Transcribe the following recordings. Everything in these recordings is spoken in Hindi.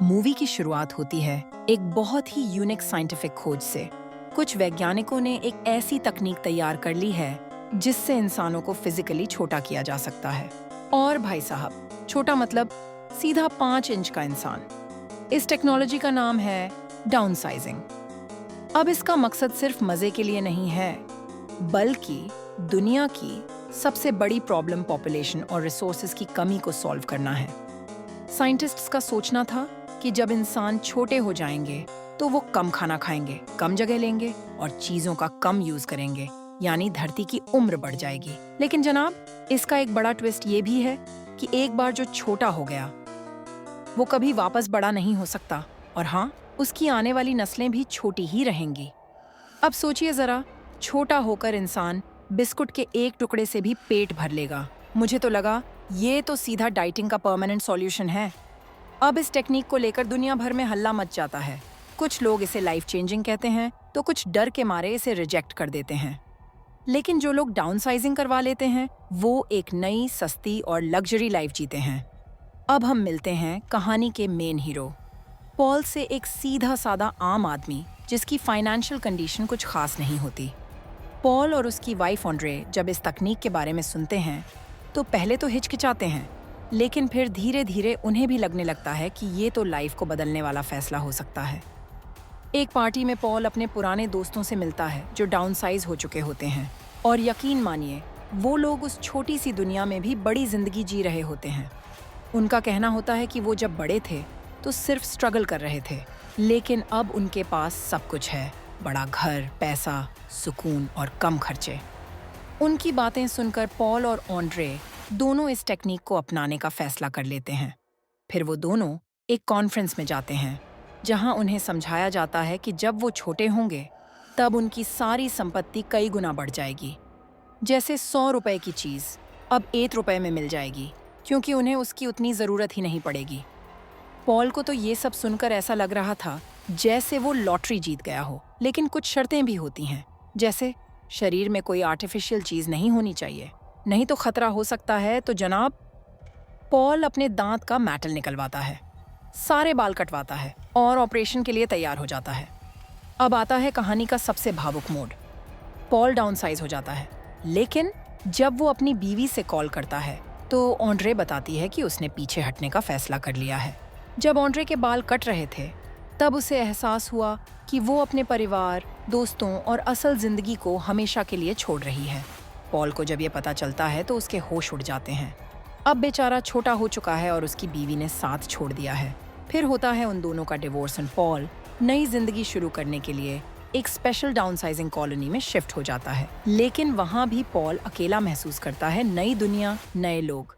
मूवी की शुरुआत होती है एक बहुत ही यूनिक साइंटिफिक खोज से। कुछ वैज्ञानिकों ने एक ऐसी तकनीक तैयार कर ली है जिससे इंसानों को फिजिकली छोटा किया जा सकता है। और भाई साहब, छोटा मतलब सीधा 5 इंच का इंसान। इस टेक्नोलॉजी का नाम है डाउनसाइजिंग। अब इसका मकसद सिर्फ मजे के लिए नहीं है, बल्कि दुनिया की सबसे बड़ी प्रॉब्लम पॉपुलेशन और रिसोर्सेज की कमी को सॉल्व करना है। साइंटिस्ट्स का सोचना था कि जब इंसान छोटे हो जाएंगे तो वो कम खाना खाएंगे, कम जगह लेंगे और चीजों का कम यूज करेंगे, यानी धरती की उम्र बढ़ जाएगी। लेकिन जनाब, इसका एक बड़ा ट्विस्ट ये भी है कि एक बार जो छोटा हो गया वो कभी वापस बड़ा नहीं हो सकता, और हाँ, उसकी आने वाली नस्लें भी छोटी ही रहेंगी। अब सोचिए जरा, छोटा होकर इंसान बिस्कुट के एक टुकड़े से भी पेट भर लेगा। मुझे तो लगा ये तो सीधा डाइटिंग का परमानेंट सॉल्यूशन है। अब इस टेक्निक को लेकर दुनिया भर में हल्ला मच जाता है। कुछ लोग इसे लाइफ चेंजिंग कहते हैं तो कुछ डर के मारे इसे रिजेक्ट कर देते हैं। लेकिन जो लोग डाउनसाइजिंग करवा लेते हैं वो एक नई, सस्ती और लग्जरी लाइफ जीते हैं। अब हम मिलते हैं कहानी के मेन हीरो पॉल से, एक सीधा सादा आम आदमी जिसकी फाइनेंशियल कंडीशन कुछ खास नहीं होती। पॉल और उसकी वाइफ ऑन्ड्रे जब इस तकनीक के बारे में सुनते हैं तो पहले तो हिचकिचाते हैं, लेकिन फिर धीरे धीरे उन्हें भी लगने लगता है कि ये तो लाइफ को बदलने वाला फैसला हो सकता है। एक पार्टी में पॉल अपने पुराने दोस्तों से मिलता है जो डाउनसाइज हो चुके होते हैं, और यकीन मानिए वो लोग उस छोटी सी दुनिया में भी बड़ी जिंदगी जी रहे होते हैं। उनका कहना होता है कि वो जब बड़े थे तो सिर्फ स्ट्रगल कर रहे थे, लेकिन अब उनके पास सब कुछ है, बड़ा घर, पैसा, सुकून और कम खर्चे। उनकी बातें सुनकर पॉल और ऑन्ड्रे दोनों इस टेक्निक को अपनाने का फैसला कर लेते हैं। फिर वो दोनों एक कॉन्फ्रेंस में जाते हैं जहां उन्हें समझाया जाता है कि जब वो छोटे होंगे तब उनकी सारी संपत्ति कई गुना बढ़ जाएगी। जैसे 100 रुपए की चीज अब 1 रुपए में मिल जाएगी, क्योंकि उन्हें उसकी उतनी जरूरत ही नहीं पड़ेगी। पॉल को तो ये सब सुनकर ऐसा लग रहा था जैसे वो लॉटरी जीत गया हो, लेकिन कुछ शर्तें भी होती हैं, जैसे शरीर में कोई आर्टिफिशियल चीज नहीं होनी चाहिए, नहीं तो खतरा हो सकता है। तो जनाब, पॉल अपने दांत का मैटल निकलवाता है, सारे बाल कटवाता है और ऑपरेशन के लिए तैयार हो जाता है। अब आता है कहानी का सबसे भावुक मोड़। पॉल डाउनसाइज हो जाता है, लेकिन जब वो अपनी बीवी से कॉल करता है तो ऑन्ड्रे बताती है कि उसने पीछे हटने का फैसला कर लिया है। जब ऑन्ड्रे के बाल कट रहे थे तब उसे एहसास हुआ कि वो अपने परिवार, दोस्तों और असल जिंदगी को हमेशा के लिए छोड़ रही है। पॉल को जब ये पता चलता है तो उसके होश उड़ जाते हैं। अब बेचारा छोटा हो चुका है और उसकी बीवी ने साथ छोड़ दिया है। फिर होता है उन दोनों का डिवोर्स, और पॉल नई जिंदगी शुरू करने के लिए एक स्पेशल डाउनसाइजिंग कॉलोनी में शिफ्ट हो जाता है। लेकिन वहां भी पॉल अकेला महसूस करता है। नई दुनिया, नए लोग,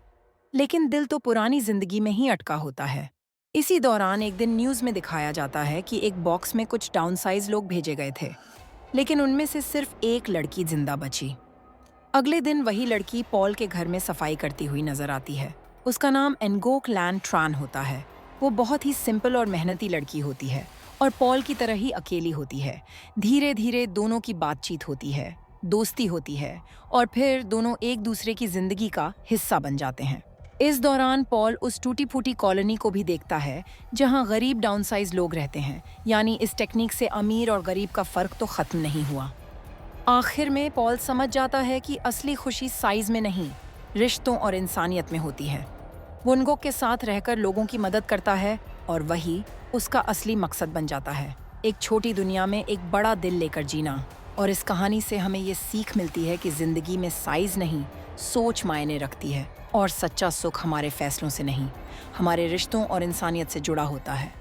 लेकिन दिल तो पुरानी जिंदगी में ही अटका होता है। इसी दौरान एक दिन न्यूज में दिखाया जाता है कि एक बॉक्स में कुछ डाउनसाइज लोग भेजे गए थे, लेकिन उनमें से सिर्फ एक लड़की जिंदा बची। अगले दिन वही लड़की पॉल के घर में सफाई करती हुई नजर आती है। उसका नाम एनगोक लैन ट्रान होता है। वो बहुत ही सिंपल और मेहनती लड़की होती है और पॉल की तरह ही अकेली होती है। धीरे धीरे दोनों की बातचीत होती है, दोस्ती होती है, और फिर दोनों एक दूसरे की जिंदगी का हिस्सा बन जाते हैं। इस दौरान पॉल उस टूटी फूटी कॉलोनी को भी देखता है जहां गरीब डाउनसाइज लोग रहते हैं, यानी इस टेक्निक से अमीर और गरीब का फर्क तो खत्म नहीं हुआ। आखिर में पॉल समझ जाता है कि असली खुशी साइज में नहीं, रिश्तों और इंसानियत में होती है। वो उनको के साथ रहकर लोगों की मदद करता है और वही उसका असली मकसद बन जाता है, एक छोटी दुनिया में एक बड़ा दिल लेकर जीना। और इस कहानी से हमें ये सीख मिलती है कि जिंदगी में साइज नहीं, सोच मायने रखती है, और सच्चा सुख हमारे फैसलों से नहीं, हमारे रिश्तों और इंसानियत से जुड़ा होता है।